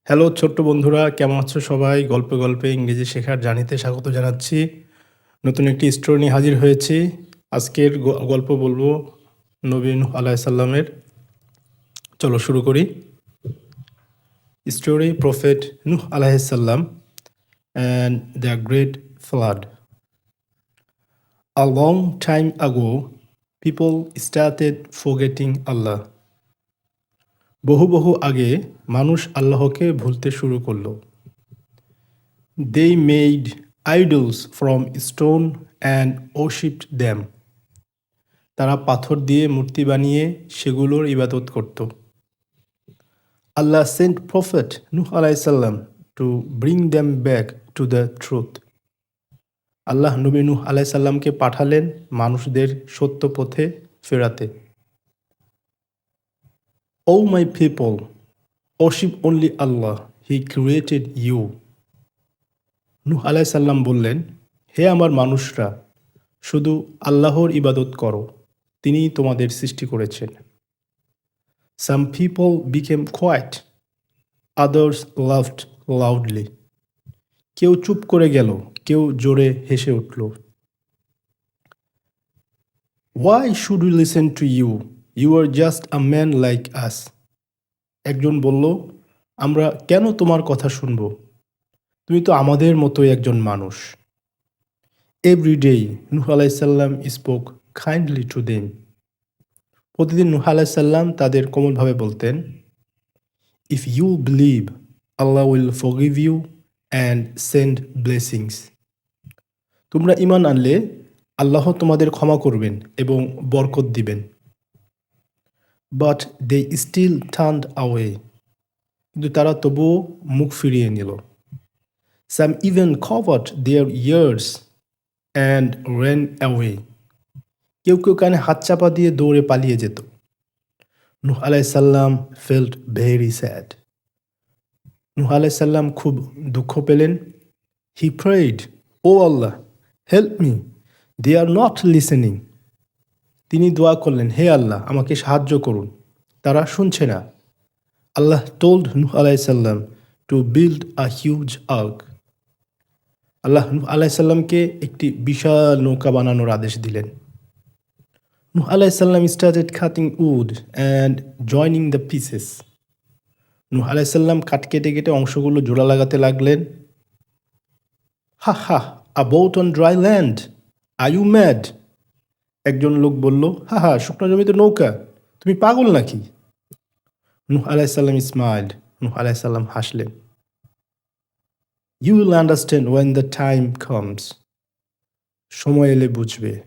Hello ছোট্ট বন্ধুরা, কেমন আছো সবাই? গল্পে গল্পে ইংরেজি শেখার জার্নিতে স্বাগত জানাচ্ছি। নতুন একটি স্টোরি নিয়ে হাজির হয়েছি। আজকের গল্প বলবো নবী নূহ আলাইহিস সালামের। চলো শুরু করি। স্টোরি প্রফেট নূহ আলাইহিস সালাম and the great flood. A long time ago, people started forgetting Allah. বহু বহু আগে মানুষ আল্লাহকে ভুলতে শুরু করলো। They made idols from stone and worshipped them. তারা পাথর দিয়ে মূর্তি বানিয়ে সেগুলোর ইবাদত করত। আল্লাহ sent prophet নূহ আলাইহিস সালাম to bring them back to the truth. আল্লাহ নবী নূহ আলাইহিস সালামকে পাঠালেন মানুষদের সত্য পথে ফেরাতে। O my people, worship only Allah, He created you. নূহ আলাইহিস সালাম বললেন, হে আমার মানুষরা, শুধু আল্লাহর ইবাদত করো, তিনিই তোমাদের সৃষ্টি করেছেন। Some people became quiet, others laughed loudly. কেউ চুপ করে গেল, কেউ জোরে হেসে উঠল। Why should we listen to you? You are just a man like us. একজন বলল, আমরা কেন তোমার কথা শুনব? তুমি তো আমাদের মতোই একজন মানুষ। Every day, Nuh alayhis salam spoke kindly to them. প্রতিদিন নূহ আলাইহিস সালাম তাদের কোমলভাবে বলতেন, If you believe, Allah will forgive you and send blessings. তোমরা ঈমান আনলে আল্লাহ তোমাদের ক্ষমা করবেন এবং বরকত দিবেন। But they still turned away. কিন্তু তারা তবুও মুখ ফিরিয়ে নিল। Some even covered their ears and ran away. কেউ কেউ কানে হাত চাপা দিয়ে দৌড়ে পালিয়ে যেত। নূহ আলাইহিস সালাম felt very sad. নূহ আলাইহিস সালাম খুব দুঃখ পেলেন। He prayed, "O Allah, help me. They are not listening." তিনি দোয়া করলেন, হে আল্লাহ, আমাকে সাহায্য করুন, তারা শুনছে না। আল্লাহ told নূহ আলাইহিস সালাম to build a huge ark. আল্লাহ নূহ আলাইহিস সালামকে একটি বিশাল নৌকা বানানোর আদেশ দিলেন। নূহ আলাইহিস সালাম started cutting wood and joining the pieces. নূহ আলাইহিস সালাম কেটে কেটে অংশগুলো জোড়া লাগাতে লাগলেন। হা হা, a boat on dry land. Are you mad? একজন লোক বলল, হা হা, শুকনো জমিতে নৌকা, তুমি পাগল নাকি? নূহ আলাইহিস সালাম smiled. নূহ আলাইহিস সালাম হাসলেন। You will understand when the time comes. সময় এলে বুঝবে।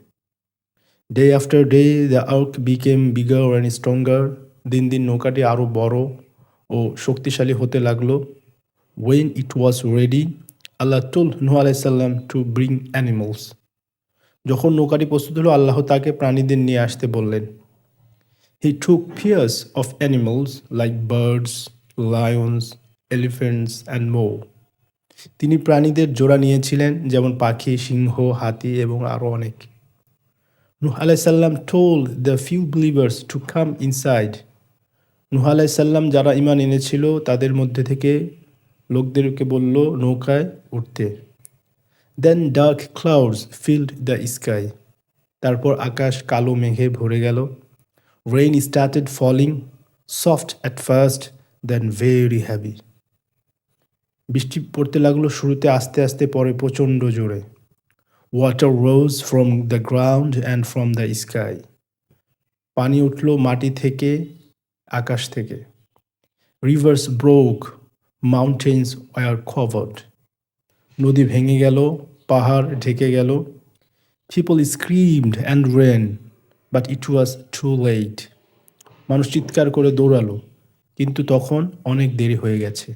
Day after day the ark became bigger and stronger. দিন দিন নৌকাটি আরো বড় ও শক্তিশালী হতে লাগলো। When it was ready, Allah told Nuh alayhis salam to bring animals. যখন নৌকাটি প্রস্তুত হলো, আল্লাহ তাকে প্রাণীদের নিয়ে আসতে বললেন। He took pairs of animals like birds, lions, elephants and more. তিনি প্রাণীদের জোড়া নিয়েছিলেন, যেমন পাখি, সিংহ, হাতি এবং আরও অনেক। নূহ আলাইহিস সালাম told the few believers to come inside. নূহ আলাইহিস সালাম যারা ঈমান এনেছিল তাদের মধ্যে থেকে লোকদেরকে বলল নৌকায় উঠতে। Then dark clouds filled the sky. তারপর আকাশ কালো মেঘে ভরে গেল। Rain started falling, soft at first, then very heavy. বৃষ্টি পড়তে লাগলো, শুরুতে আস্তে আস্তে, পরে প্রচণ্ড জোরে। Water rose from the ground and from the sky. পানি উঠল মাটি থেকে, আকাশ থেকে। Rivers broke, mountains were covered. নদী ভেঙে গেল, পাহাড় ঢেকে গেল। People screamed and ran, but it was too late. মানুষ চিৎকার করে দৌড়ালো, কিন্তু তখন অনেক দেরি হয়ে গেছে।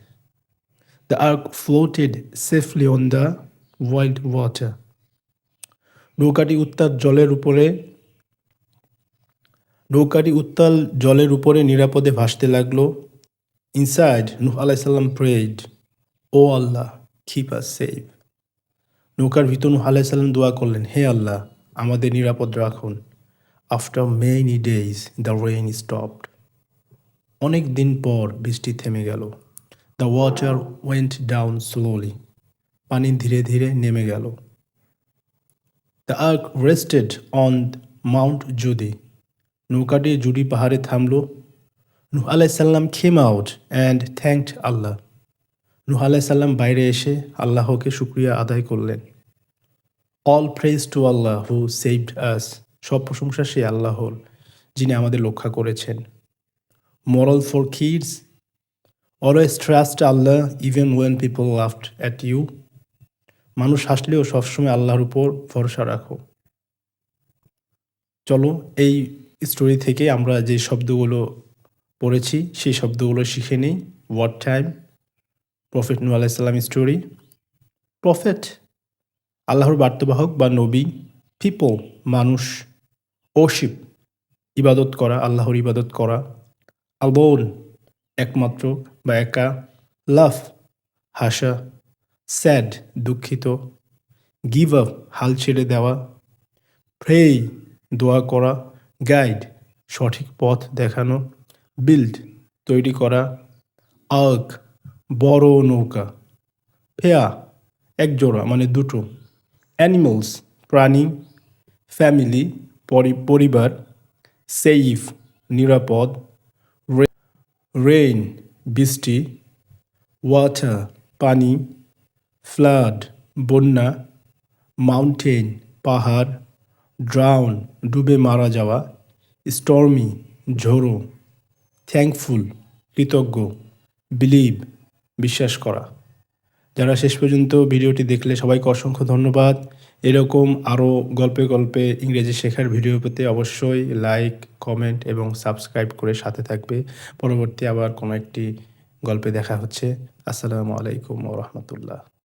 The ark floated safely on the wild water. নৌকাটি উত্তাল জলের উপরে নিরাপদে ভাসতে লাগলো। Inside, Nuh alayhis salam prayed, "O Allah, keep us safe." নৌকার ভিতর নূহ আলাইহিস সালাম দোয়া করলেন, হে আল্লাহ, আমাদের নিরাপদ রাখুন। After many days, the rain stopped. অনেক দিন পর বৃষ্টি থেমে গেল। The water went down slowly. পানি ধীরে ধীরে নেমে গেল। The ark rested on Mount Judi. নৌকাটি জুডি পাহাড়ে থামল। নূহ আলাইসাল্লাম came out and thanked Allah. নূহ আলাইসাল্লাম বাইরে এসে আল্লাহকে শুক্রিয়া আদায় করলেন। All praise to Allah who saved us. সব প্রশংসা সে আল্লাহর যিনি আমাদের রক্ষা করেছেন। Moral for kids, always trust Allah even when people laughed at you. মানুষ হাসলেও সবসময় আল্লাহর উপর ভরসা রাখো। চলো এই স্টোরি থেকে আমরা যে শব্দগুলো পড়েছি সেই শব্দগুলো শিখে নিই। ওয়াট টাইম, প্রফেট নূহ আলাইহিস সালাম স্টোরি। প্রফেট আল্লাহর বার্তাবাহক বা নবী। পিপল মানুষ। ওশিপ ইবাদত করা, আল্লাহর ইবাদত করা। আলবোন একমাত্র বা একা। লাভ হাসা। স্যাড দুঃখিত। গিভ আপ হাল ছেড়ে দেওয়া। প্রে দোয়া করা। গাইড সঠিক পথ দেখানো। বিল্ড তৈরি করা। আর্ক বড় নৌকা। ফেয়া একজোড়া মানে দুটো। অ্যানিমালস প্রাণী। ফ্যামিলি পরিবার। সেফ নিরাপদ। রেইন বৃষ্টি। ওয়াটার পানি। ফ্লাড বন্যা। মাউন্টেন পাহাড়। ড্রাউন ডুবে মারা যাওয়া। স্টর্মি ঝোড়ো। থ্যাঙ্কফুল কৃতজ্ঞ। বিলিভ বিশ্বাস করা। যারা শেষ পর্যন্ত ভিডিওটি দেখলে সবাইকে অসংখ্য ধন্যবাদ। এরকম আরও গল্পে গল্পে ইংরেজি শেখার ভিডিও পেতে অবশ্যই লাইক, কমেন্ট এবং সাবস্ক্রাইব করে সাথে থাকবে। পরবর্তী আবার কোনো একটি গল্পে দেখা হচ্ছে। আসসালামু আলাইকুম ওয়া রাহমাতুল্লাহ।